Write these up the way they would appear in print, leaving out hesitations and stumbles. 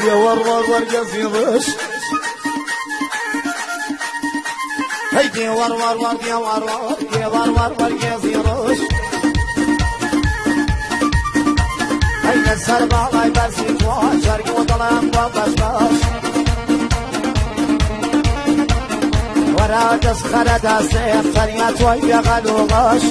يا ور قصيرش هيدي ور يا ور قصيرش هيدا السربة غاي برسي فوق شرقي وطلع وقشقش ورا تسخرة السيف ثانية ويا غلوغش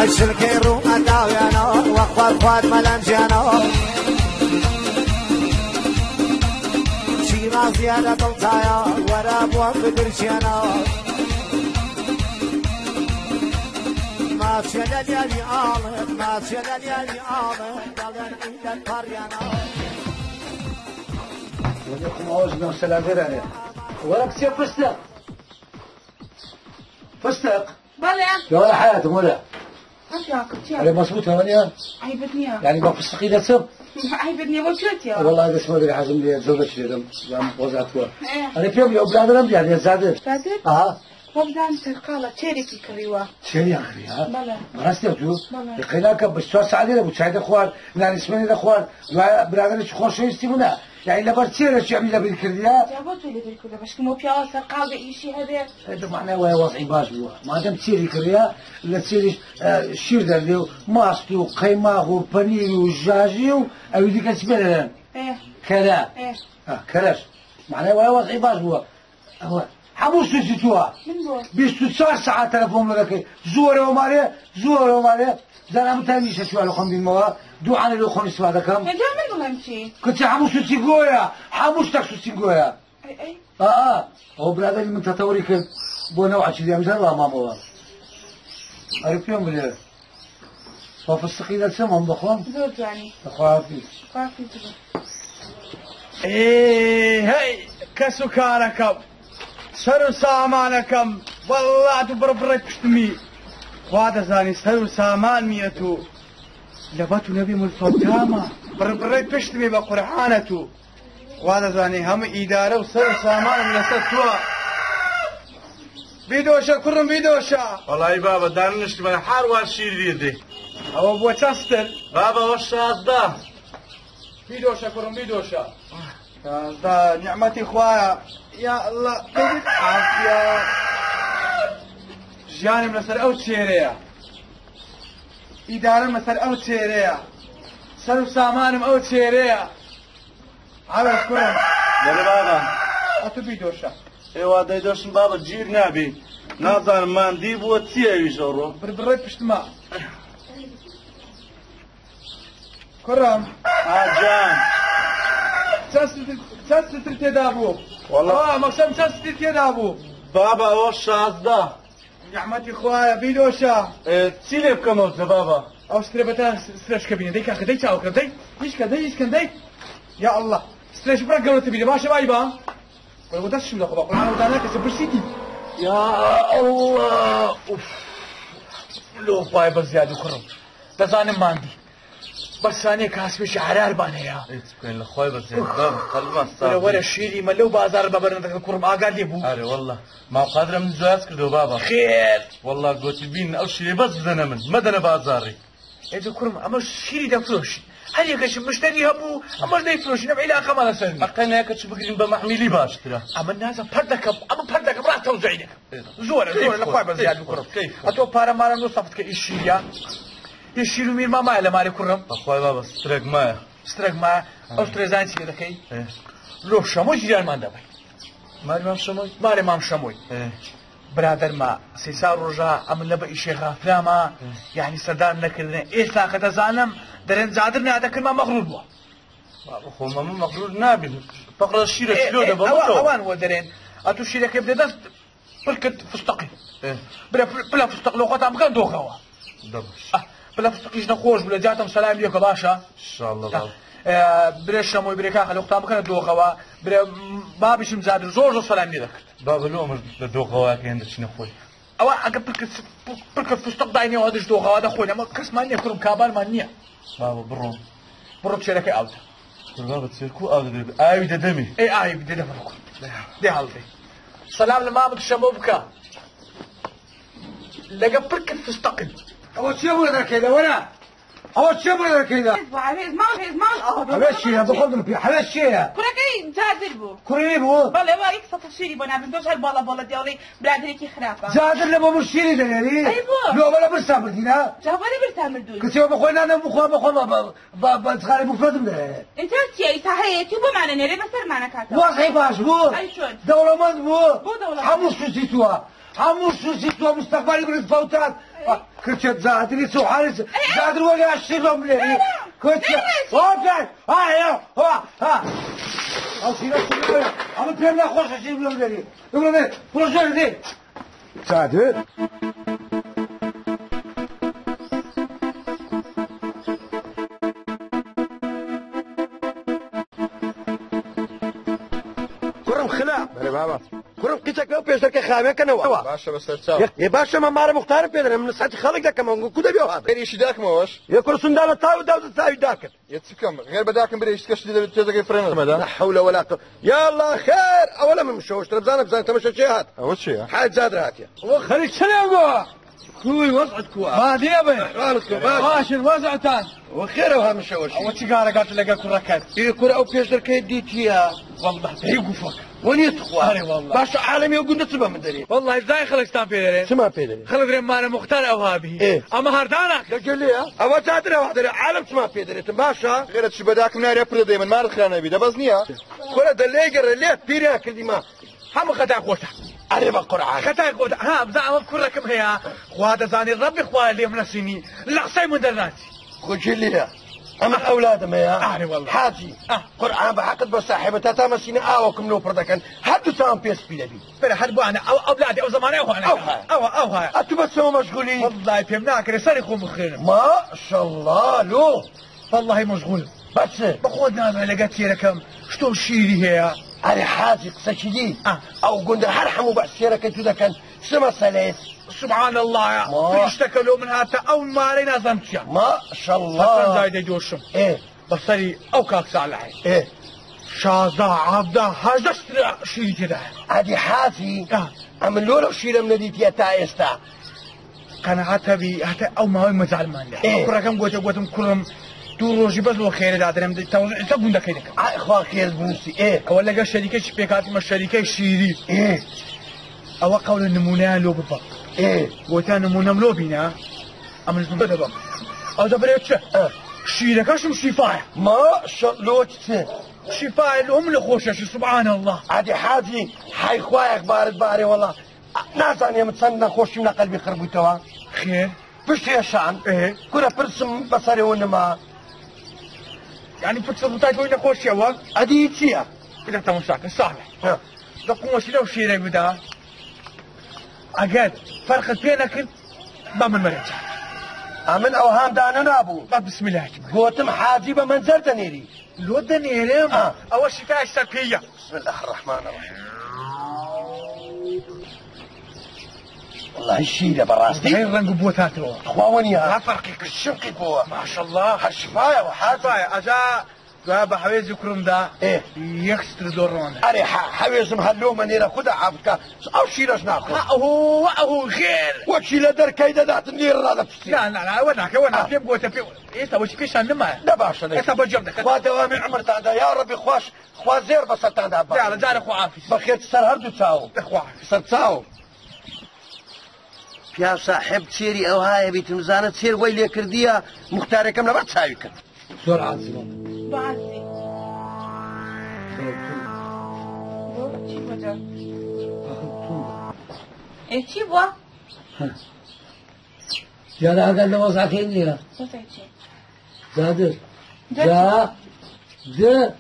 الشركيرو أداويانا واخوار خوات ملنجانا شيما زيادة طلطايا ورا بوان بدرشانا ما تشلل يالي آمد ما تشلل يالي آمد دلين عيد القريانا وليكم عوزنا وسلام غيراني وراك تسيب فستق بلى يا ولا حياتهم ولا أشياء على مصبوط هونيا عيبتني يعني ما فستقي لا تسب عيبتني وشوت يا والله هذا اسمه اللي حازم لي زوجتي لهم يعني وزعتوا إيه أنا في يوم بلاد رمي يعني زادت زادت وبدان ترقالة تشيركي كريوا شيء يا أخي ها بلى مرستي وجو بلى يقيناك بس علينا وتساعد اخوان يعني اسمني الاخوان برادر خوش يستمنا يعني لبرتير شو يعمل بالكرديا جابت اللي بالكل باش كمو بيا ترقال بإيشي هذا هذا معناه وضعي باش بوا ما دام تسيري كريا لا تسيري شير دارليو ماستو قيماغ وبانير وجاجي او يديك اسبان ايه كلا ايه كلاش معناه وضعي باش بوا هو حبوس تسيتوها من بو بيستو ساعة تلفون لك زور وماري زانا متانيش شو على خم بالموا دو عن لو خون استفادة كم جامل ولا مشي كنت حموس تسيقويا حموس تكسو تسيقويا اي هو بلاد اللي من تطوري كن بو نوع شديد مثل ما ماما عرفت يوم بلاد ففستقي لسمهم ضخم زود يعني تخافي تبا ايه هي كسكاركم سرو سامانكم والله تبربرك بشتمي وهذا زاني سرو سامان ميتو لباتو نبي ملفوتاما بربرك بشتمي بقرحانتو وهذا زاني هم إدارة وسرو سامان من ستوا بيدوشا كرم بيدوشا والله بابا دانش من حار واشير ديدي او ابو تشستر بابا وش هذا بيدوشا كرم بيدوشا هذا نعمتي خوايا يا الله عافية جاني مسر او تشيريا إدارة مسر او تشيريا سلو سامانم او تشيريا عبر كرم يا بابا اتو بيدوشا ايوا دايدوشن بابا جير نابي نازان مان دي بو تسيا يجرو بربري بشتما كرم جان تسلت تدابو والله مقسم تسلت تدابو بابا وش هذا نعمتي خوايا بيدوشا تسيلي بكموت بابا او ستريبتا ستريش كابينه ديك اخي ديك تاو كدي ايش كان ديك يا الله ستريش برا قالوا تبي ما شبايبا وقدرش من اخو انا ودانك سوبر سيتي يا الله اوف لو باي بزياد كرم تزانم ماندي بس انا كاسبي شعرار بانيا تكون الاخوي بس بابا قلبنا صار ولا شيلي ملو بازار بابرنا كرم اقال لي بو اري والله ما قادر من زواج كردو بابا خير والله قلت بين او شيء بس بدنا من مدنا بازاري اذا كرم اما شيلي ده فلوش هل يكش مشتري هبو اما ده فلوش نبعي لا كمان سنه اقلنا هيك تشبكين بمحملي باش ترى اما الناس بردك راح توزعينك زور الاخوي بزياد كرم كيف اتو بارا مارا نصفت كيشيا يشيلوا مين ما ماله مالي كرم اخوي بابا ستريك مايا سترك ما أسترزان سيدا كي لو شموي جيران ما دبي مالي مام شموي برادر ما سيسار رجا أمن لبا إشي غافلا ما يعني سردان نكرنا إيه ساقة زانم درين زادرنا هذا كلمة مغرور بوا أخو ماما مغرور نابل فقر الشيرة شلو ده أوان هو درين أتو الشيرة كيف بدأ بركت فستقي بلا فستق لو خطأ مكان دوخوا بلا فستقيش نخوش بلا جاتم سلام ليك باشا إن شاء الله بابا بريش شموي بريكا خلو خطأ مكان دوخوا برا بابش مزاد زور سلام ليك بابا لو مش دوخوا كأنه شنو خوي أو أجا بركت فستق دايني وهذا دوخوا هذا خوي ما كرس مانية كرم كابال مانية بابا بروم بشركة أوت بابا تسيركو أو ده أي ده دمي أي بده دمي دي حالتي سلام لمامك الشموبكا لقى بركة فستقل أول شيء ولا كذا ولا أول شيء ولا كذا عبيد مال هذا الشيء بخدم في هذا الشيء كراكي جادر بو كوري بو بله ما يكسر تشيري بنا بندوش هالبالا ديالي برادري كي خرافة زادر لما مشيري دليلي أيوة. لو بلا برسام دينا جابري برتعمل دول كتير بخوينا أنا بخوا بتخالي بفرد ده انت تي صحيح تبو معنا نري بس معنا كاتا واقعي باش بو أي شون دولة من بو دولة حموش سيتوا حموش سيتوا مستقبلي من فوتات كرتشت زادري سو حارس زادر ولا الشيء ملي كرتشت واقعي ها أو سيرة أما بيرنا خوش شيء ملي يقولون بروجير دي زادر كرم خلا بله بابا كرم قيتك لو بيشتر كخامه كنوا باشا بس ترتاح يا باشا ما مار مختار بيدر من ساعه خلق ده كمان كده بيو هذا غير يشي داك موش يا كل سندال تاو داو تاو داك يتسكم غير بداكم بري يشتكش لي تزقي فرن لا ماذا حول ولا قوه يا الله خير اولا من مشوش تربزانه بزانه تمشي شي هات اول شيء حاج زاد هاتيا خليك سلام كوي وضعك كوا ما دي ابي رالك ماشي وزعتان وخير وها مشوش وتشقارة قالت لك كركات ايه كره او بيشتر كيديتيا والله يوقفك وين يتخوا أي والله. باشا عالمي وقلنا تبا من دري والله ازاي خلك ستان بيدرين سما بيدري خلك ريم مانا مختار او هذه إيه. اما هردانك قال لي او زادر واحد عالم سما بيدري باشا غير تشي بداكم نار يبرد دائما ما رخلنا بيدا بزنيا كره دليجر اللي بيريا كلمه هم خطا قوتها عرب القرآن خطا قوتها ها بزعم كركم هي خوات زاني ربي خوات اللي منسيني لا سي من درناتي خذ لي اما اولادهم يا أهلي والله. حاجي قرآن بحقد بصاحبته تمسينا اوكم لو بردكن حد سام بيس بيدبي بلا حد بو انا او اولادي او زماني او انا او هاي اتبسموا مشغولين والله فهمناك رسالكم مخير ما شاء الله لو والله مشغول بس بخودنا ما لقيت لكم شتو شيري هي على حاجي قصشدي آه. او قلنا هرحموا بعسيرك انتو ذاك سما سلاس سبحان الله يا ما. اشتكلوا من هذا او ما علينا زمتشا ما شاء حسن الله زايد جوشم ايه بصري او كاك صالحي ايه شازا عبدا هذا شيء كده هذه حاجي آه. اما لو شيله من ديتي تايستا قناعتها بي حتى او ما هو مزعل مان إيه. كركم قوتم كلهم دروجي بس لو خير دادرم تقول لك كده اخوان خير بنسي ايه ولا قال شركه شبيكات ما الشركه شيري ايه او قول النمونه لو بالضبط ايه وتان نمونه ملو بينا ام الزبده او دبريتش اه شيرك شو شفاعه ما شاء الله تسه شفاعه الام لخوشه سبحان الله هذه حاجي حي خوايك بارد باري والله نازاني متصنع خوش من قلبي خربوتها خير فش يا شان ايه كنا برسم بصري ونما يعني بتصرفات وين خوش يا وقت هذه تيا اذا انت مشاكل صالح دقوا وش لو شيرك بدا اجد فرق بينك ما من مريض امن اوهام دانا نابو بسم الله قوتم حاجي بمنزل تنيري لو دنيرم آه. اول شفاعه السلبيه بسم الله الرحمن الرحيم والله الشيله براستي هاي الرنق بوتات رو اخواني لا يا فرق الشنقي بوا ما شاء الله هالشفاية وحاجة طيب اجا جاب حويز يكرم ده ايه يخسر دورون أري حويزم هاللومة نيرا خدا عبكا أو شيلة شناقو هو غير وشيلة در كيدا ذات النير هذا بسي لا وناك في بوتا في ايه وش في شان ما لا باشا ايه بجمدك خوا دوامي عمر تاعدا يا ربي خواش خوا زير بس تاعدا لا جار اخو عافيس بخير تسر هردو تاو اخو عافيس سر تاو يا صاحب تسيري او هاي بيت مزانة تسير ويلي كردية مختاركم لما تساوي كد سؤال عاصمة بعزي چی بوده؟ چی بوا؟ جاده اگر نواز عکیم نیره بوده چی؟ زادر جا ده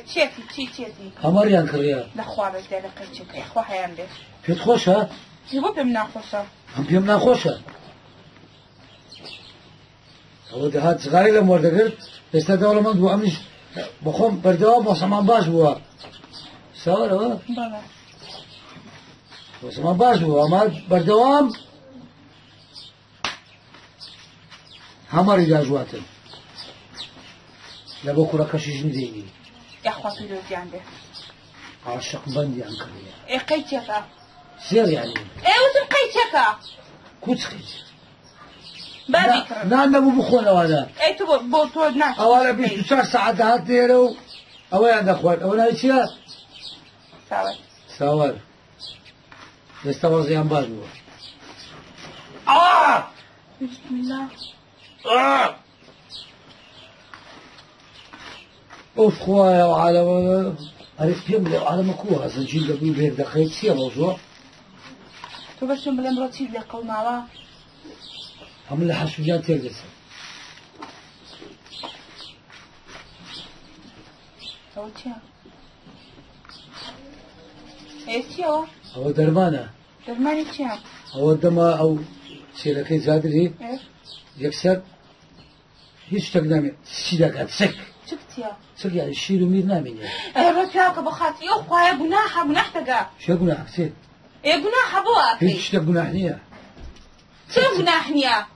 چی همار یان کریا نخواه بزده لقی چی که خواه هیم ده پیت خوش ها؟ چی بو بیم نخوشه هم پیم نخوشه او ده هات صغاری لمورده کرد استداله من بو امنش بخوام بردوام باسمان باش بوا سوال ها؟ بله باسمان باش بوا اما بردوام همار ایداجواتن لبو کرا کشیش ندینی یا خواه پیروزی انده عاشق بندی ان کریا قیچی تا سير يعني وتم قيتك كوتخيج بابي نعم نبو بخونا وانا تو بوتو ناس أولا بيش 4 ساعات هاتيرو أولا عند أخوان أولا إيشيا سوال يستمر زيان بازو بسم الله أوف خوايا وعالم عرفت يملأ وعالم كوها زنجين قبل بير دقيق سيا موضوع تو بس يوم لم رتيب لقوا معوا هم اللي حسوجان تيرجس أو تيا تيا أو درمانة درماني تيا أو دما أو شيلكي زادري يكسر هيش تقدامي سيدك هتسك شفتيا سك يعني شيل ومير نامين رتاك بخاطي أخوة يا جناح تجا شو قناح كسير يا جناح بواقي هيش تقناح نية شو جناحنيا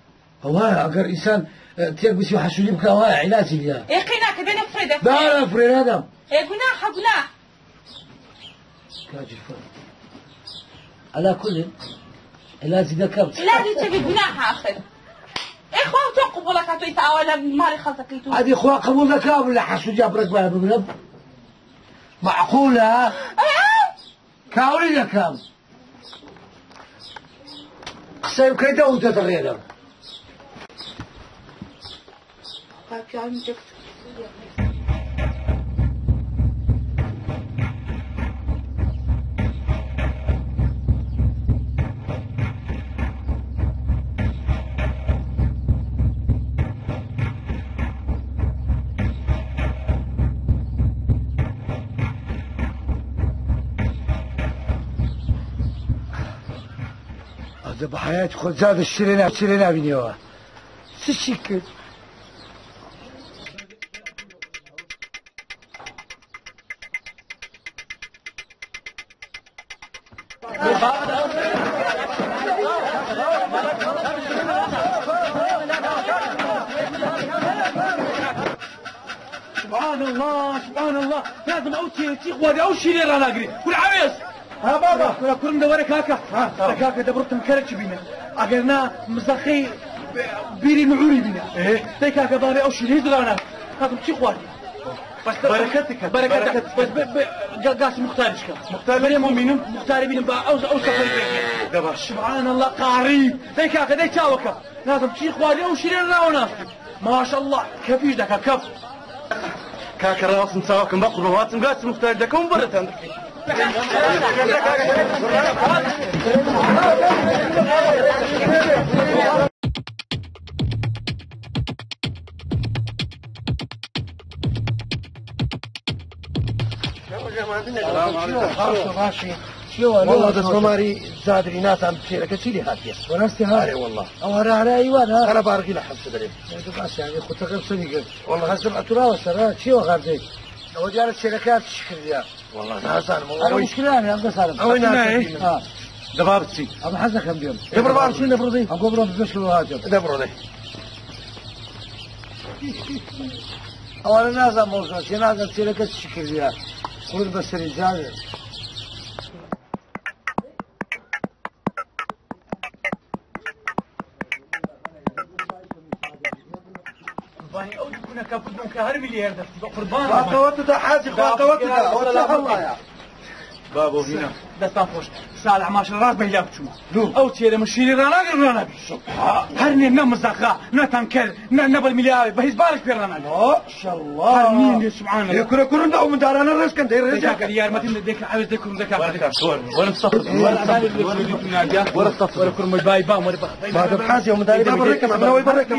هواي أجر إنسان تيجي يحسوني بك هواي علاج ليها قينا كده نفردك لا فريد هذا يا جناح كاجر فرد على كل علاج ذكرت لازم تبي جناح آخر إخوة توقفوا لك أتويت أولا مالي خلطك يتوه هذه إخوة قبول ذكاء ولا حسوا جاب ركبها بقلب معقولة كاولي ذكاء قصير كيدا وانت تغير هذا بحياتي خد زاد الشرينا بنيوه سشيكت سبحان الله لازم أوتي إخواني أوشي لي رانا أقري والعويس ها بابا ولا كرم دورك هكا هكا دبرت مكرك بينا أقرنا مزخي بيري معوري بينا تيك هكا بابا أوشي لي رانا هذا مشي إخواني بركتك بس قاسم مختار بينهم مختار بينهم بقى أو سفر سبحان الله قريب تيك هكا ديك تاوكا لازم مشي إخواني أوشي لي رانا ما شاء الله كيف يجدك كف كاك راس نساوكم بقر رواتم قاس مختار دكم برتان والله ده سماري زادري ناس عم تصير كثير هاتيه ونفسي هذا والله أو على أيوان ها أنا بارقي لحد صدري بس يعني خد تقرب صديق والله حسب أتراوى سرا شو غادي هو جال الشركات تشكر يا والله ناس أنا مشكلة أنا أبغى سالم أوين ناس دبابتي أبغى حزة كم يوم دبر بار شو دبر ذي أبغى بروح بس كل هاجم دبر ذي أولا ناس موضوع شيء ناس الشركات تشكر يا كل بس رجال باني أود كنا كابدون كهرب مليار دفتي قربان خاطوته ده حاجة خاطوته والله يا بابو هنا دستان فوش سالع ماشي راس بيلا بتشوما أو تيري مشيري رانا بي هرني نمزخا نتنكر نبل مليار بهيز بالك في رانا ما شاء الله هرني سبحان الله يكون كورن ده ومن دارنا الرئيس كان داير رجع ذاك اليار ما تمد ديك عاوز ديكم ذاك ولا مصفر ولا صفر ولا كرم باي بام ولا بعد بحاجة ومن داري بريك ما هو يبرك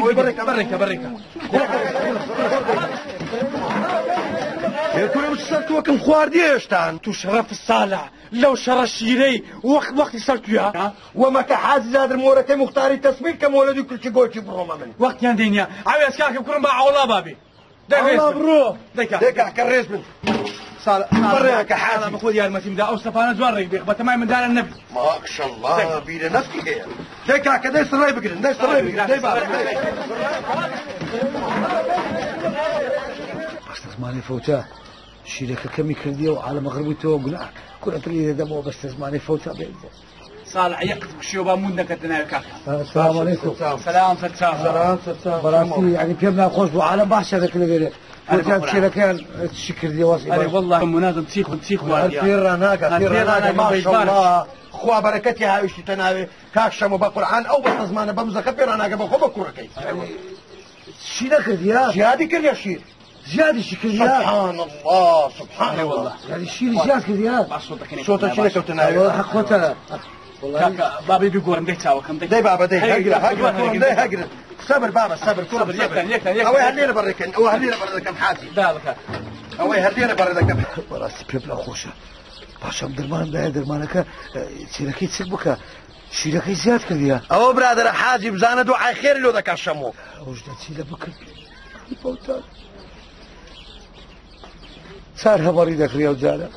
يكون مش صرت وكم خواردي اشتان تو شرف الصالع لو شر الشيري وقت صرت وياها وما كحاز هذا المورتين مختاري تسمير كم ولدي كل شيء قوي بروما من وقت يا دنيا عاوز كاك بكرم باع والله بابي الله برو ديك كريس من برا كحاز انا بقول يا المتيم ده اوصف انا زوري بيخبط تمام من دار النبي ما شاء الله بيد نفسي هي ديك كذا سراي بقرن ده سراي بقرن ده بقى أصلاً مالي فوتاه شيلك كم يكرديه وعلى مغربي تو قلعك كرة لي دمو بس زماني فوتها بين صالح يقتك شيوبا مودك الدنيا كاكا. السلام عليكم. سلام فتاة. براسي يعني كيف خوش وعالم بحشة ذاك اللي غيره. كنت كان تشكر دي واسي. أنا والله منازم تسيخ الفير هناك ما شاء الله. خوا بركتي هاي وش تناوي كاكشم وبقرآن أو بزمان بمزق فير هناك بخو بكورة كيس. شيء ذاك يا. زيادة كل يا شيء. زيادة شكل يا. سبحان الله سبحان الله. يعني شيء زيادة كل يا. صوتك شيء لك وتناوي. حقوتها. كاكا بابي بيقول عندك تاوك عندك دي بابا دي هقرا صبر بابا صبر اوي هلينا بريكن او هلينا بريكن حاتي دالك اوي هلينا بريكن راسي بيبلا خوشا باشا درمانك سيركي تسبك شيركي زياد كذا او برادر حاجب زانا دعاء خير لو ذاك الشمو وجدت سيلا بكر بوتال صار مريضك رياض زانا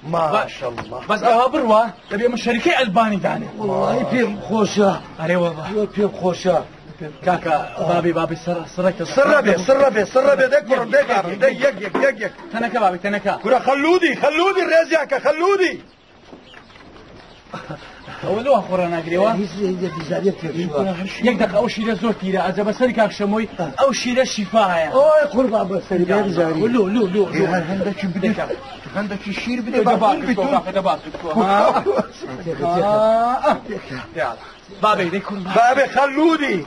ما شاء الله بس بروا تبي من شركة ألباني داني والله فيهم خوشة أري والله فيهم خوشة كاكا بابي سرك سر بي ديك يك تنكا بابي تنكا كرة خلودي الرزياك خلودي أولوها خورنا قريوا يقدر أو شيء زور تيرا أجا بس هذيك أكشموي أو شيء شفاها أوه قربا بس اللي زاري لو عندك بدك عندك الشير بدك بابي ديكون بابي خلودي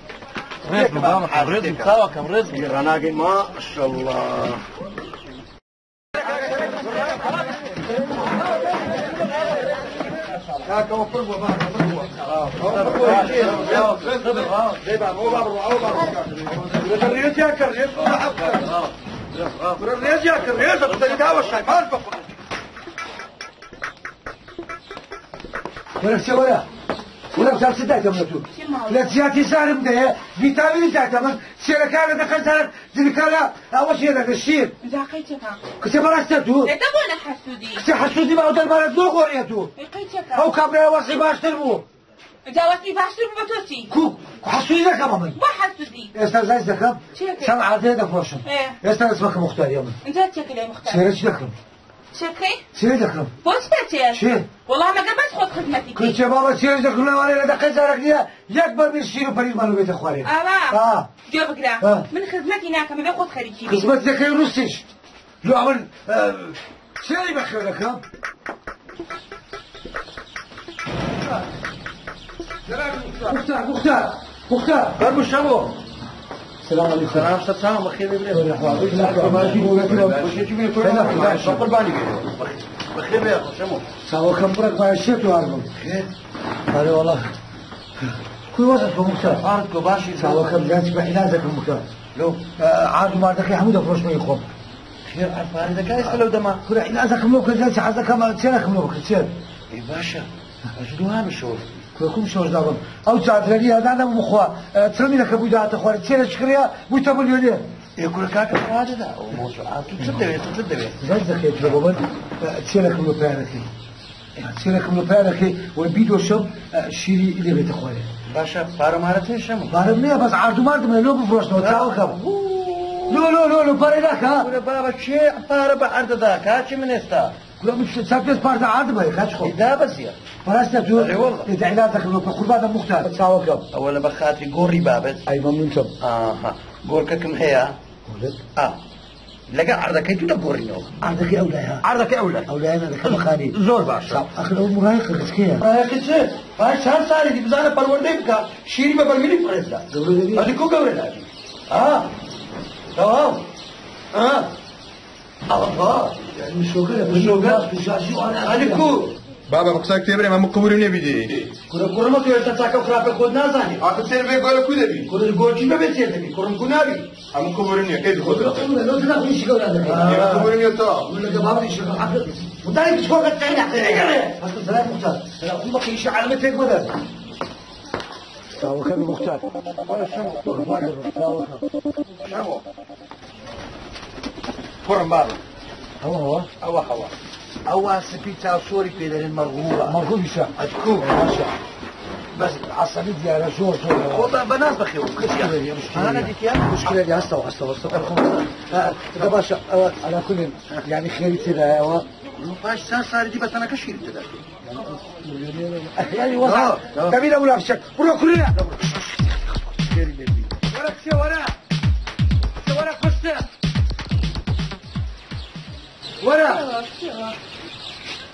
رزق سوا كم رزق رناقي ما شاء الله كاكا وفرقوا ولا بسال سدايت أمنتو لا تجاتي سالم ده فيتامين زايد من سيركان دخل سالم ذكرى أول شيء هذا الشيء زاقيتها كتب راسته لا تبغى حسودي كتب حسودي ما أقدر ما ندلو قريته لقيتها أو كابرا وصي باش تلمو جاوزتي باشتر بتوسي كو حسودي ذا كمان ما حسودي استاذ زايد ذكر سمع عادي ذا فوشن استاذ اسمك مختار يوم انت شكلي مختار سيرش ذكر شكلي سيرش ذكر بوش تاتي شيء والله ما قبلت خد خدمتي كنت يا بابا سيرش ذكر ولا دقيقة زارك يكبر من الشيء وبريد مالو بيت اخواني جابك لا من خدمتي هناك ما باخذ خريجي خدمتك ينصش لو عمل شيء بخير لك مختار بربو الشبو السلام عليكم سلام بخير بخير بخير شمو سوا كم برك ما يشيت وارجو خير والله كل وقت مختار عارض باشي سوا كم جالس بحلازك مختار لو عارض ما ذاك حمود فروش ما يخوف خير عارف هذا كايس لو دما كل حلازك ممكن جالس حزك ما تسيرك ممكن تسير اي باشا اجدوها بشوف كم شو جدابم أو تعذرني هذا أنا مخوا ترمي لك أبو دعاء تخوار تسير شكريا ويتابع اليوم يقول كاك هذا ده موضوع تصدق زاد زكيت لبابن تسير لك من بيانكي تسير لك من بيانكي والبيدو شوب شيري اللي بيت خواري باشا فارم هذا شو فارم ليه بس عردو مرد من لو بفرش نو تعال كم لو باريدك ها بابا شيء فارم عرض ذاك هاتش من استا لا مش سبت بارد عرض باي خاش خو ده بس يا فرست تو انت علاجك لو قربان مختار تساوي كم اولا بخاطري غوري بابت اي ممنون غورك كم هي لقى عرضك انت تغوري نو عرضك اولى انا كم خالي زور باش اخذ مراهق كسكيه مراهق باش شان ساري دي بزانه پرورده کا شيري به برميني فرزلا ضروري ادي کو غوري تمام الله يعني شوكر عليكو بابا بقصاك تبري ما مقبولين بيدي كورا ما تو تاكا خراب خود نازاني اكو سير بي قول كو دبي كورا گوچي به بيتي دبي كورا كونابي ام مقبولين كيد خود لو تنا مش كورا ده مقبولين تو ولا بابا يشوف عقل مداي مش كورا تاعنا بس سلام مختار لا ما فيش علامتك بدل ساو كان مختار ولا شنو فرن بابا هو سبيتا صوري في المرغوبة مرغوبة أتكو بس عصبي ديالها شو بناس بخير أنا ديك يا مشكلة دي هسه ده باشا على كل يعني خير كذا باش صار دي بس انا كشير كده يعني وضع كبيرة ولا بشك برو كلنا ورا قصة ورا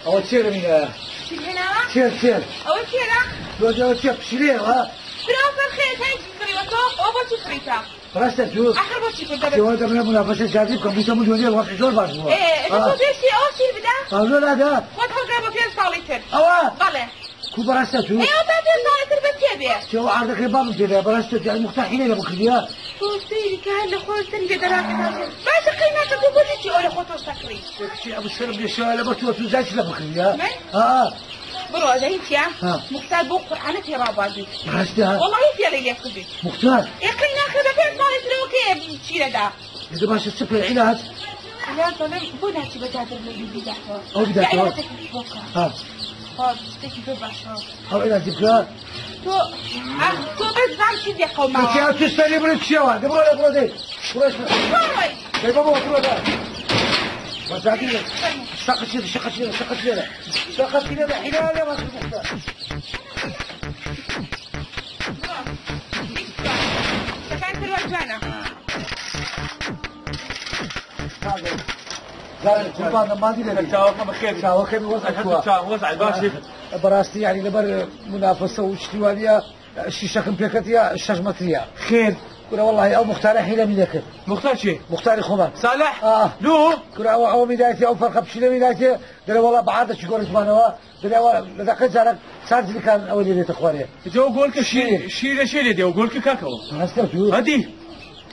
أو تشير من تشير أول شيء لو تشير بشيله ها برافو خير هاي تقريبا أو بتشكريتا فرست جو آخر بتشكريتا شو هذا من منافسة جديد كمبيوتر مدير الوقت جور باش هو إيه أنت تدرسي أول شيء بدا قالوا لا ده وتحط ربع فين صاليتر أوا بله كو برست جو إيه وتعطي صاليتر بتشبه شو عندك رباب كده برست يعني مختحين يا بخليها توصيلي كهلا خوتن قدرات باش قيمتك تقول لي أول خوتو سكري شيء أبو سلم يشال بس وتزاج لا بخليها برو زيت يا مختار بوق على ترابادي برستها والله يا ليلى خدي مختار يقينا خذ فين صاليتر وكيف تشيل ده إذا باش السفر العلاج لا طلع بونا تبدأ بالبيبي ده أو بدأ يعني ها تستكي في بشر أو إلى ذكرى تو بس زعل شي دي قوم يا تستني بريك شوا ده برو ده برو ده بابا برو ده بس عادي شقة كده حلالة ما تبغى سكنت الوجانة قربان ما ادري تاوكم بخير تاوكم وزع الباشا براستي يعني لبر منافسه واشتواليه الشيشه كمبيكتيا الشجمتيه خير كنا والله او مختار حيله ملكت مختار شيء مختار خمان صالح لو كنا او بدايتي او فرق بشيله بدايتي قال والله بعد شكون اسمه قال لقد زارك صار لي كان اول اللي تخواري جو قولك شيء دي قولك كاكو هدي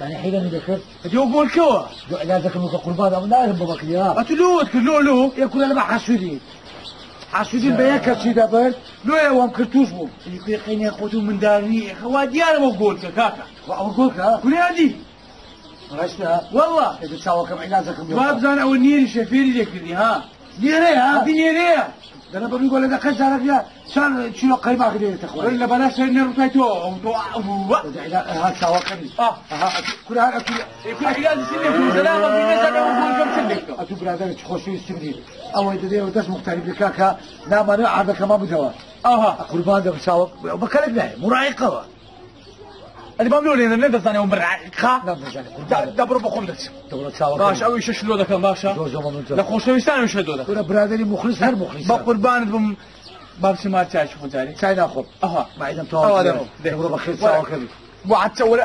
يعني حيله ملكت جو قولك هو لا ذاك قربان او نعرف بابك يا اتلو يكون انا حاسودي حاسودين بياك سيدا برد لو يوم كرتوش مو يقين ياخذوا من دارني خوادي انا ما قولك كاكا وقولك ها كل هذه رشتها والله اذا تساوى كم علاجكم ما بزان او النير شفيري لك ها نيريها دي نيريها انا بقول لك خزرك يا صار شنو قيمه كده تخوي ولا بلاش النير بتاعته هذا ساوى كم كل هذا كل علاج سنه سلامه في ناس انا بقول كم سنه اتو برادر تخشوا يستمري او يدري ودس مختلف لكاكا لا ما هذا كمان بدوا قربان ده بساوى بكلك له مرايقه اللي بقولوا لي ان انت ثاني يوم مرعقه لا دبروا بخمدت دبروا تساوى باش او يشلو ذاك باشا لا خوش ويستانوا يشهدوا ذاك كل برادري مخلص هر مخلص بقربان بم باب سمات تاع شوفوا ثاني ساي ناخذ ما اذا تو دبروا بخير تساوى كذي وعد تسوي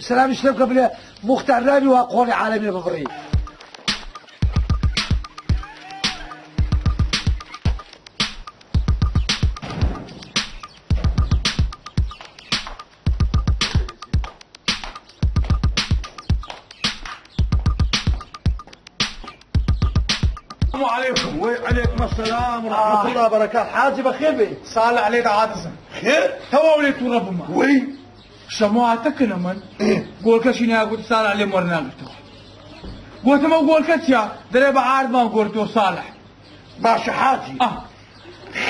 سلامي شلون قبل مختار رابي واقوى عالمي ببري عليكم وعليكم السلام ورحمة الله وبركاته حاجي بخير بي صالح عليك عاطسة خير توا وليت رب ما وي سمعتك لمن قول كشيني اقول صالح عليه مرنا قلت قلت ما قول كتيا دري بعارض ما قلت صالح باش حاجي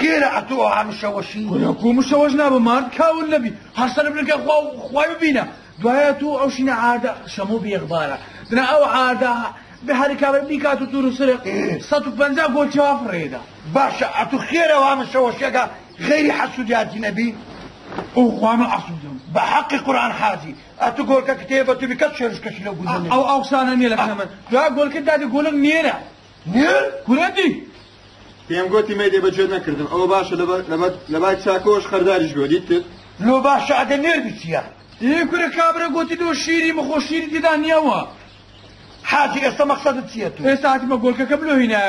خير عتوها عم الشوشين ولكم مشوشنا بمار كاو النبي حسن بنك خواي بينا دواياتو او شينا عاده شمو بيغباره دنا او عاده بحركة بيكاتو تورو سرق ساتو بنزا قول شواف ريدا باشا عتو خير وعم الشوشيقة غير حسوديات نبي وخوام العصودهم بحق قرآن حاجي اتقول ككتابة بكتشرش كشلو قلنا او سانا نيلا كمان دوا قول كده تقولك نيرا نير كولدي پێم گوتی مەیدێ بەجێ نەکردم ئەوە باشە لەبای چاکۆش خەرداریش گۆ دیتت لو باشا عدا نير بسيا ايه كورا كابرا قلت دو شيري مخو شيري دي دانيوا حاجي اسا مقصد تسيتو ايه ساعتي ما قولك قبلو هنا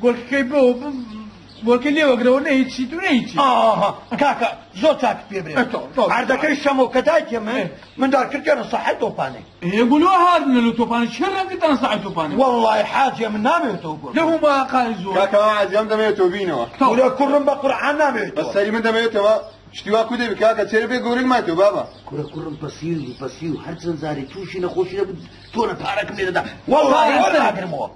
قولك كيبو قولك اللي وقرأوا نهيتشي تو نهيتشي كاكا زود ساكت بيبري عردك الشمو كدايت يمن من دار كرجان صحي توباني يقولوا هذا من التوباني شرا قد انا صحي توباني والله حاجة من نامي توبو له ما قال زور کاکە عزیزم دەمەوێتەوە بینەوە ولا كرم بقرآن نامي بەس سەری من دەمەوێتەوە شتیوا کو دەبی کاکە چێرە بێ گەورەی مایتەوە بابا كرم بسيو هر زنزاري توشي نخوشي تونا بارك من ده والله ولا أقرموه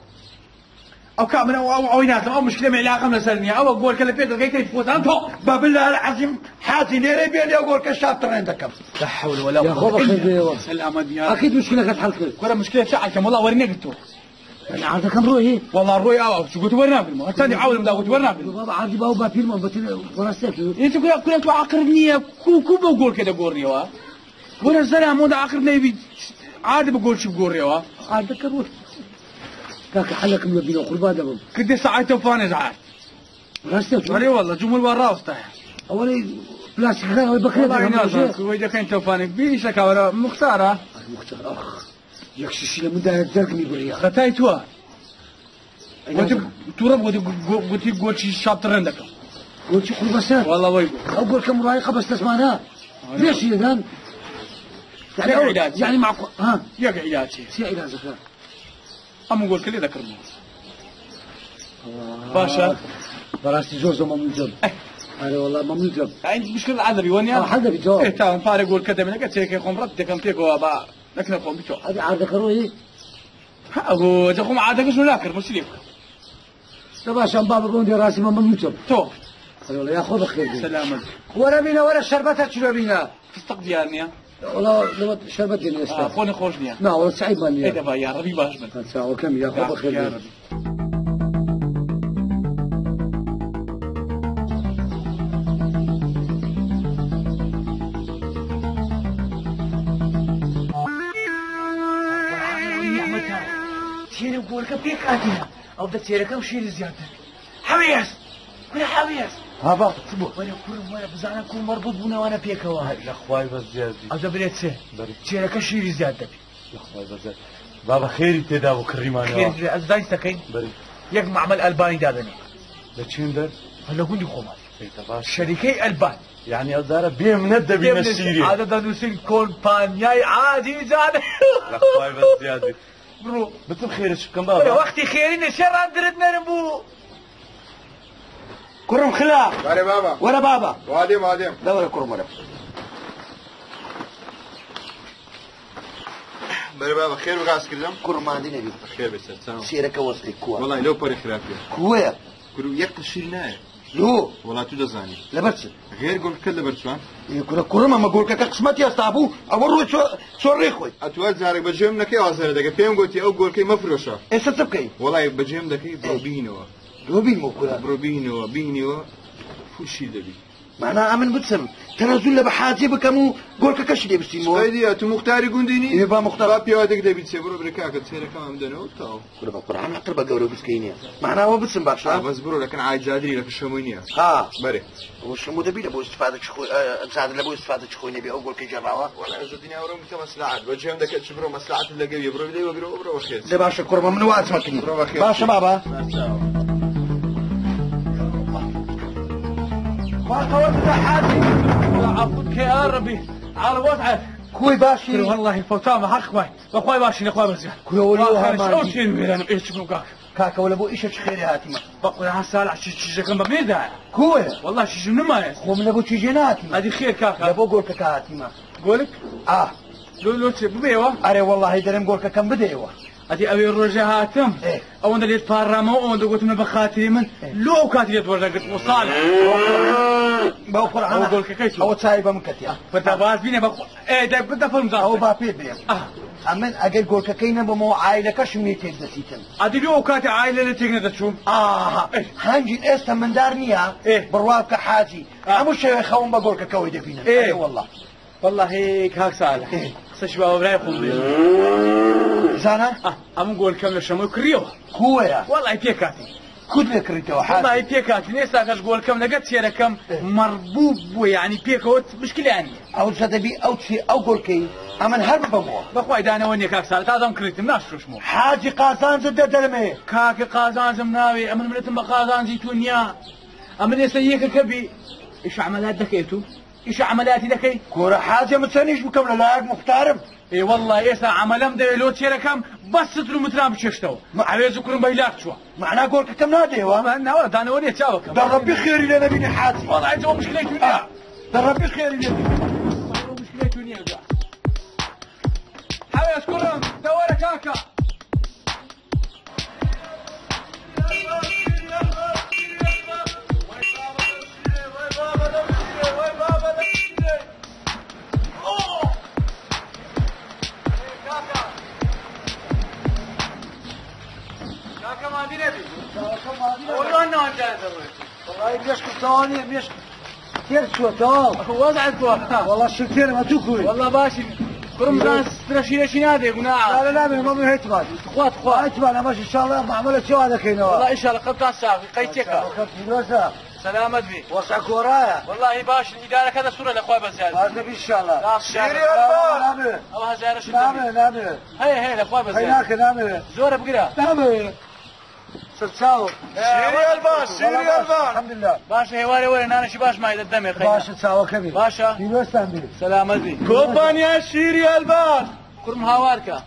او كامل او ناتم او مشكله مع علاقه مسلني او اقول كلا بيك كيف تفوت انت بالله العظيم حاتي نيري بيني اقول كشاف ترى عندك لا حول ولا قوه الا بالله سلامة يا اكيد مشكله كتحل كل مشكله شعلكم والله وريني قلتوا انا عاد كم روحي والله الرؤيا شو قلت ورنا فيلم الثاني عاول مداوت ورنا فيلم بابا عادي بابا فيلم بتل ورستك انت كنت عاقرني كو بقول كده قورني وا وانا الزلمه مو عاقرني يبي عادي بقول شو بقورني وا عاد كروح كاك حلكم لبينا قربان دم كنت ساعه توفاني زعل رستك ولي والله جمهور وراوس تاع اولي بلاش خير بكره والله ناس ويدا كان توفاني بيش لك ورا مختاره مختار اخ يكشي شي لمن دا تركني بريا ختايتوا قلت تراب قلت شاطر عندك قلت قول بس والله ويقول اقول كم رايقه بس تسمعنا ليش يا دان يعني معك ها يا علاجي سي علاجك اما نقول كل ذكرنا باشا براستي زوز ممنوع جد انا والله ممنوع جد عندي مشكله عذري وين حدا بجواب ايه تمام فارق اقول كذا من قلت هيك قوم ردك كم فيك وابا لكن قوم بتو هذه عادك روحي هو تقوم عادك شنو لاكر مش ليك تبا شان بابا قوندي راسي ممنوع جد تو والله ياخذ خير سلامة ولا بينا ولا شربتها شنو بينا تصدق ديالني والله لو شربت ديالي استاذ اخوني خوشني لا والله سعيد ماني ايه دابا يا ربي باش من ساعه كم ياخذ خير يا ربي تيري نقول لك بيك اتينا او بدك تيري كم شيء زياده حميس ولا حميس هذا ولا كل ولا بزعنا كل مربوط بنا وانا بيك واحد يا اخوي بس زيادة هذا بريت سه تيري كم شيء زياده يا اخوي بس زيادة بابا خيري تدا وكريماني خير ازاي سكين بري يك معمل الباني دادني لتشين در هلا قولي خومات تباش شركي البان يعني أزارة بيم ندى بين السيري هذا دانوسين كومبانياي عادي زاد يا اخوي بس زيادة برو بتم خير شو كم بابا وقتي خيرين شر درتنا نبو كرم خلا بله بابا ولا بابا وادم لا ولا كرم ولا بله بابا خير وراس كلهم كرم ما عندي نبي خير بس سلام سيرك وصلي كوا والله لو بري خلافيه كوا كرو يك شيرنا لو والله تدزاني لبرت غير قول كل برتوان يقول كرم ما قول كك قسمتي يا استابو اورو شو ريخوي اتوال زارك بجيم لك يا زار دك فيهم قلتي او قول كي مفروشه ايش تبكي والله بجيم لك بروبينو روبين مو كلا بروبينو بينيو فوشي دبي معناها امن بتسم تنازل بحاجه بكمو قول كك شدي بسيمو قيدي اتو مختاري قنديني ايه با مختار بابي ودك دبي تسبرو بركاك تسير كمان دنو تاو كل بقران اقرب قولو بسكينيا معناها هو بتسم باشا بس برو لكن عايز زادري لك الشمونيه ها بري وش مو دبي لبو استفاده شخو مساعد لبو استفاده شخو نبي اقول كي جراوه ولا اذا الدنيا ورم مصلحه بجيم دك تشبرو مصلحه اللي قوي برو لي وبرو خير ده باشا كرم من وقت مكني برو خير باشا بابا ما قولت حاجي عفوك يا ربي على وضعك كوي باشي والله فوتام حق باي اخوي باشي اخوي بس كوي وليوها ما شو شيء انا ايش شنو كاكا ولا بو ايش خير هاتما بقول هالسالع شي كم بميدا كوي والله شي ما هو من ابو تيجيناتي هذه خير كاكا يبو قول كاكا هاتما قولك لو بيوا اري والله درم قول كاكا بديوا هذه ابي الرجاهاتم إيه؟ او ان اللي تفرموا او ان قلت من بخاطري من لو كاتي تورقت وصالح بقول انا اقول كيف او تايبه من كتيا فتباز بيني بقول ايه ده بده فهم او ذاك بابي بيه امن اجل قول كاكينا بمو عائله كشمي تدسيتن هذه لو كاتي عائله اللي تقدر تشوف هنجي استا من دارنيا إيه؟ بروابك حاجي مش خوم بقول كاكوي دفينا إيه؟ والله والله هيك هاك صالح إيه؟ سشبه وبراي خذ زانا ام نقول كم لشمو كريو كويا والله بيكاتي كل ذكرته والله وحاجه بيكاتي نيسا كشقول كم لقيت سيره كم مربوب يعني بيكوت مشكله يعني او صدبي او تشي او قول كي امن هرب بمو بخوي دانا ويني كاك صالح هذا مكريت الناس شو اسمه حاجي قازان زد دلمي كاك قازان زمناوي امن منتم بقازان زيتونيا امن يسيك كبي ايش عملات دكيتو ايش عملاتي دكي كورة حاجة متسنيش بكم لاعب محترم اي والله ايسا عملهم ده لو تشيركم بس تلو مترام بششتو عايز يكون بيلاك شو معناه قول كم نادي وا ما انا ولا انا وني تشاوك ده ربي خير لنا بني حاتي والله انت مشكله دنيا ده ربي خير لنا مشكله دنيا حاول اشكرهم دورة كاكا هاي مشكل ثانية مشكل كيف شو تمام وضعك والله شكتير ما تكوي والله باشي كرم راس ترشيلة شنادي قناع لا ما من هيتبال اخوات هيتبال انا ماشي ان شاء الله معمولة شو هذا كينو والله ان شاء الله قبط الساقي قيتك سلامت بي وسعك ورايا والله باش الإدارة كذا صورة لأخوي بزيادة هذا ان شاء الله راس سيري شارع نعم أو هزارة شو نعم هي لأخوي بزيادة هيناك نعم زورة بقرا نعم ستساوي سيري الباس الحمد لله باشا هي واري انا شي باش ما يدم يا باش تساوي كبير باشا يوستان بي سلامت بي كوبانيا شيري البان كرم هاواركا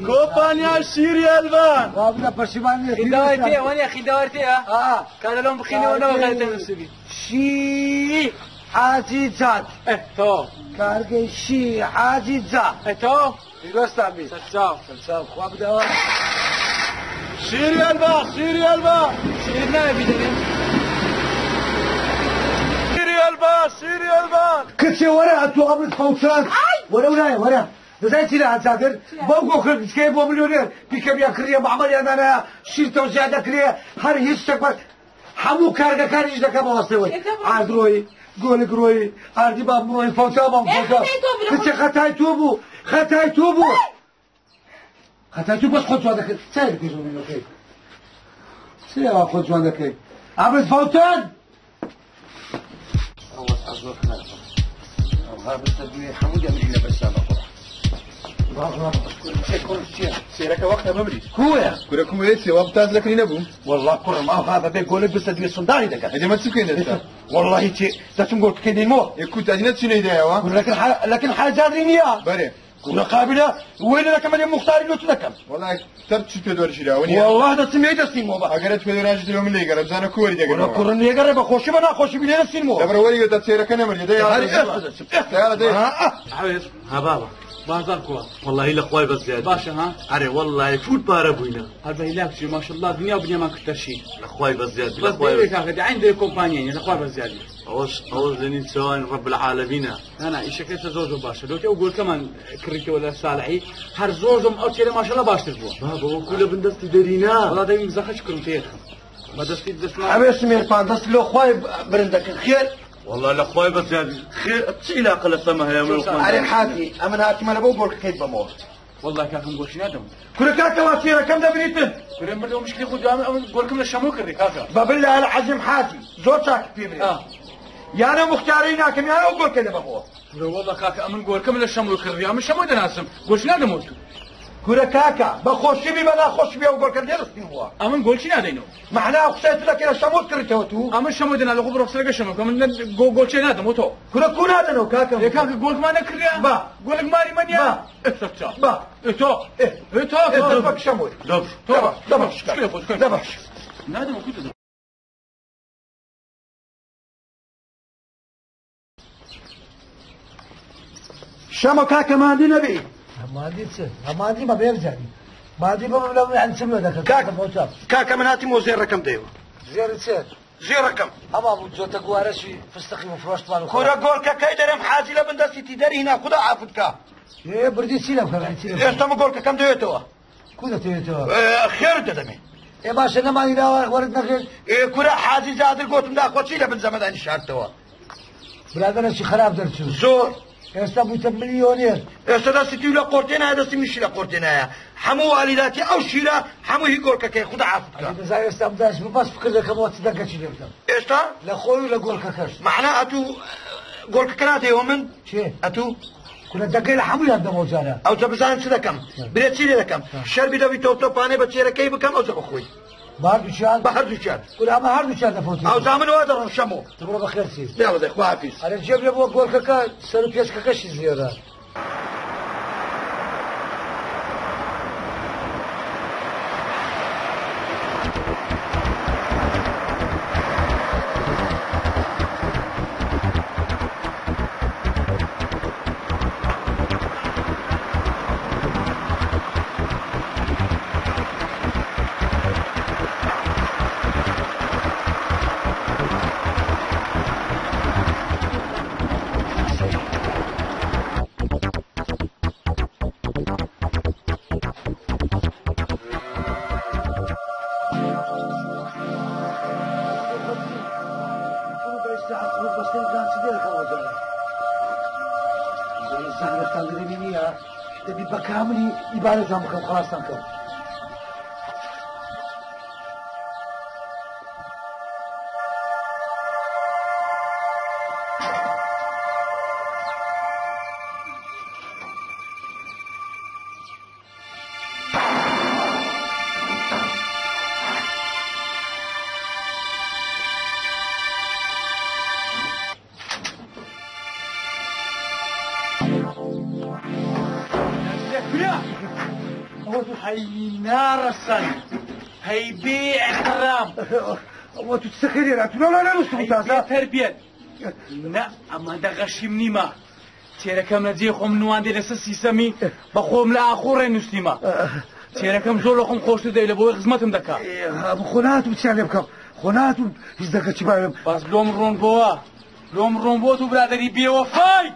كوبانيا شيري البان وابدا برشيمانية خداورتي وين يا خداورتي ها كان لهم بخيني وانا غلطت نفسي شي حاجي زاد تو كارجي شي حاجي زاد تو يوستان بي تشاو وابدا شيري البان سيرنا بيدنا شيري البان كتشي ورا تو قبل فوتران ورا زي تيلا هتاكر بوكو كل سكيب ومليونير بيكم يا كريه معمر يا انا شيرتو زياده كريه هر هيستك حمو كارغا كاريج دكا بواسوي عادروي قولك روي عادي باب مروي فوتا كتشي خطاي توبو بس خد هذاك سير كيزو منو كي سير خد هذاك عبد فوتان سيرك وقتها ممري كويا كوركم ليس وابتاز لك نبو والله كره ما هذا بيقول لك بس ادوي صنداري دك هذه ما تسكين انت والله تي تقول كيدي مو كنت ادينا تشنو يدايا لكن حاجاتني يا بري كنا قابله وين لك من مختار لو تذكر والله ترت شو تدور شيء وني والله ده سميت السيمو بقى اقرت في راجل اليوم اللي قرب زانا كوري دقر انا كورني يقرب اخوش بنا اخوش بينا السيمو دبر ولي قد تسيرك انا مرجع يا ده حبيب ها بابا بازار كوا والله لا خوي بس زياد باشا ها اري والله فوت باربوينا هذا هلاك شي ما شاء الله دنيا وبنيا ما كنت شيء لا خوي بس زياد بس بيقول لك عندي كومبانيا لا خوي بس زياد اوز لني سوان رب العالمين انا ايش كيف زوجو باشا لو تقول كمان كريتي ولا صالحي هر زوجهم او كده ما شاء الله باش تزبو بابا وكل بندست درينا والله دايما مزخش كرمتي ما دستي دسنا عم اسمي فاندس لو خوي برندك الخير والله لا خوي بس زياد خير تسيلا قل سما يا من علي حاتي امن هاتي ما بقول كيف بموت والله كاكم قول شنو ادم كل كاكا واسيره كم دبريت كل ما لهم مشكله خذ قول لكم الشمو كري كاكا بالله العظيم حاتي زوجك في بري يا انا مختارينكم يا انا اقول كذا بموت والله كاكا امن قول لكم الشمو كري امن شمو دناسم قول شنو ادم كل كاكا بخش بي بلا خش بي وقول كذا هو امن قول شنو ادينو معناه خسيت لك الى الشمو كريته تو امن شمو دنا لو خبر فسرق الشمو كم قول شنو ادم تو كل كون هذا نو كاكا يا كاكا قول ما نكريا با قول لك ماري من يا با با تو دبك شمو دبك نادم كنت شمو كاكا ما عندي نبي ما عندي ما بيرجعني ما عندي ما لو عن سمو ذاك كاكا من هاتي مو زير رقم ديو زير رقم اما ابو جو تقوارشي فستقيم فروش طالو كورا قول كاكا يدرم حاجي لبندسي تدري هنا خدا عافدك ايه بردي سيلا وكان ايش تم قول كم ديتو كذا تيتو خير تدمي ايه باشا انا ما الى وردنا غير كورا حاجي زاد القوتم دا خوتي لبن زمدان شارتوا برادنا شي خراب درتو زور استبوت مليونير استدا ستيلا قرتنا هذا سمشي لا قرتنا حمو والداتي او شيلا حمو يقول كاكا خدا عافدك اذا زي استبداش بس فكر لك موت صدقه شي لبدا ايش تا لا خوي لا قول كاكاش معناه اتو قول كاكا يومن شي اتو كل دقيقه حمو يبدا موجانا او تبزان صدقم بريت سيدي لكم شربي دبي توتو باني بتشير كيف كم او زبخوي بحر دوشان بحر دوشان كل ما هر دوشان دفوت او زامن وادر الشمو تقول بخير سي يلا زي خوافيس انا جيب لي بقول كاكا سلو بيش كاكاش زياده زانستان درێنی دەبی بە کاملی ئیبارەتان بکەم خلاصتان کەم هي نارسا هي بيع احترام وتستخيري لا لا هي تربية لا اما دغشي منيما تيركم نجي خم نواندي لسسي سمي بخوم لا اخور نسليما تيركم زولكم خوش دي لبو خدمتم دكا خونات بتشالي بكم خونات هيز دكا تشبايم بس لوم رون بوا تو برادري بي وفاي